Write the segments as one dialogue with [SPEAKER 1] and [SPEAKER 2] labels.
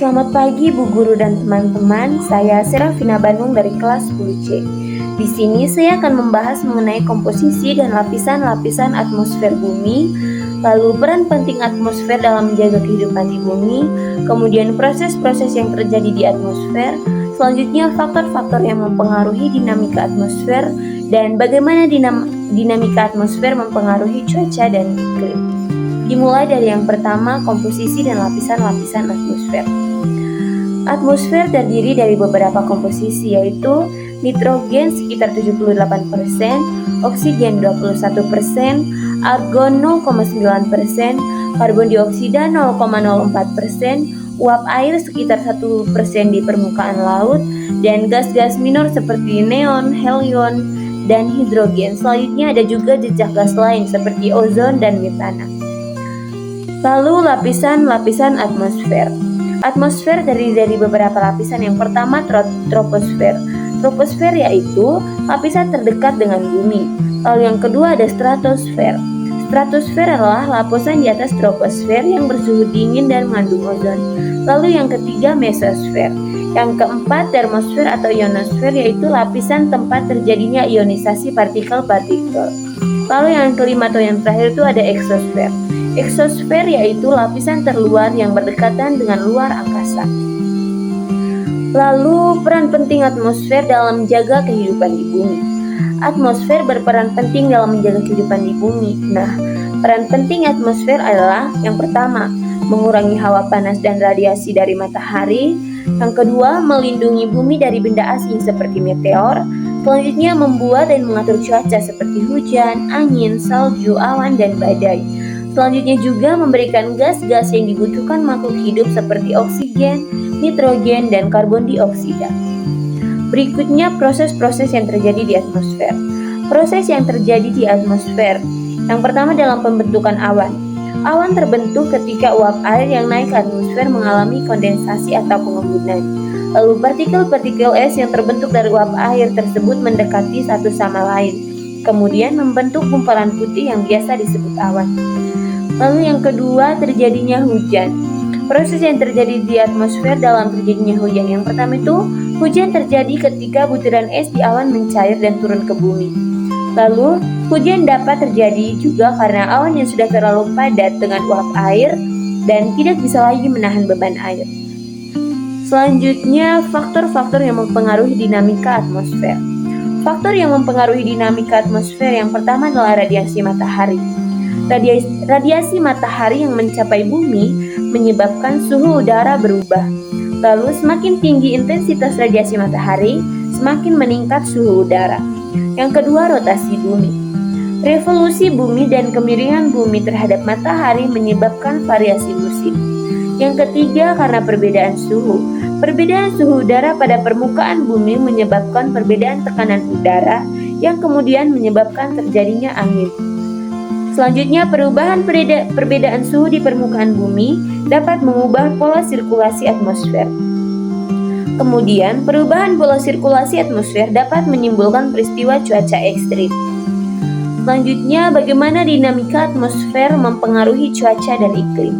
[SPEAKER 1] Selamat pagi Bu Guru dan teman-teman, saya Serafina Bandung dari kelas 10C. Di sini saya akan membahas mengenai komposisi dan lapisan-lapisan atmosfer bumi, lalu peran penting atmosfer dalam menjaga kehidupan di bumi, kemudian proses-proses yang terjadi di atmosfer, selanjutnya faktor-faktor yang mempengaruhi dinamika atmosfer, dan bagaimana dinamika atmosfer mempengaruhi cuaca dan iklim. Dimulai dari yang pertama, komposisi dan lapisan-lapisan atmosfer. Atmosfer terdiri dari beberapa komposisi, yaitu nitrogen sekitar 78%, oksigen 21%, argon 0,9%, karbon dioksida 0,04%, uap air sekitar 1% di permukaan laut, dan gas-gas minor seperti neon, helium, dan hidrogen. Selanjutnya ada juga jejak gas lain seperti ozon dan metana. Lalu lapisan-lapisan atmosfer. Atmosfer terdiri dari beberapa lapisan. Yang pertama, troposfer. Troposfer yaitu lapisan terdekat dengan bumi. Lalu yang kedua ada stratosfer. Stratosfer adalah lapisan di atas troposfer yang bersuhu dingin dan mengandung ozon. Lalu yang ketiga, mesosfer. Yang keempat, termosfer atau ionosfer, yaitu lapisan tempat terjadinya ionisasi partikel-partikel. Lalu yang kelima atau yang terakhir itu ada eksosfer. Eksosfer yaitu lapisan terluar yang berdekatan dengan luar angkasa. Lalu peran penting atmosfer dalam menjaga kehidupan di bumi. Atmosfer berperan penting dalam menjaga kehidupan di bumi. Nah, peran penting atmosfer adalah yang pertama, mengurangi hawa panas dan radiasi dari matahari. Yang kedua, melindungi bumi dari benda asing seperti meteor. Selanjutnya, membuat dan mengatur cuaca seperti hujan, angin, salju, awan, dan badai. Selanjutnya juga memberikan gas-gas yang dibutuhkan makhluk hidup seperti oksigen, nitrogen, dan karbon dioksida. Berikutnya proses-proses yang terjadi di atmosfer. Proses yang terjadi di atmosfer. Yang pertama dalam pembentukan awan. Awan terbentuk ketika uap air yang naik ke atmosfer mengalami kondensasi atau pengembunan. Lalu partikel-partikel es yang terbentuk dari uap air tersebut mendekati satu sama lain. Kemudian membentuk gumpalan putih yang biasa disebut awan. Lalu yang kedua, terjadinya hujan. Proses yang terjadi di atmosfer dalam terjadinya hujan. Yang pertama itu, hujan terjadi ketika butiran es di awan mencair dan turun ke bumi. Lalu, hujan dapat terjadi juga karena awan yang sudah terlalu padat dengan uap air dan tidak bisa lagi menahan beban air. Selanjutnya, faktor-faktor yang mempengaruhi dinamika atmosfer. Faktor yang mempengaruhi dinamika atmosfer yang pertama adalah radiasi matahari. Radiasi matahari yang mencapai bumi menyebabkan suhu udara berubah. Lalu semakin tinggi intensitas radiasi matahari, semakin meningkat suhu udara. Yang kedua, rotasi bumi. Revolusi bumi dan kemiringan bumi terhadap matahari menyebabkan variasi musim. Yang ketiga, karena perbedaan suhu. Perbedaan suhu udara pada permukaan bumi menyebabkan perbedaan tekanan udara yang kemudian menyebabkan terjadinya angin. Selanjutnya, perbedaan suhu di permukaan bumi dapat mengubah pola sirkulasi atmosfer. Kemudian, perubahan pola sirkulasi atmosfer dapat menimbulkan peristiwa cuaca ekstrim. Selanjutnya, bagaimana dinamika atmosfer mempengaruhi cuaca dan iklim?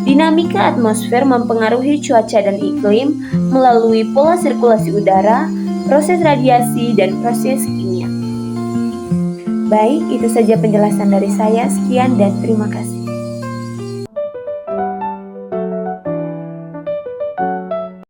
[SPEAKER 1] Dinamika atmosfer mempengaruhi cuaca dan iklim melalui pola sirkulasi udara, proses radiasi, dan proses kimia. Baik, itu saja penjelasan dari saya. Sekian dan terima kasih.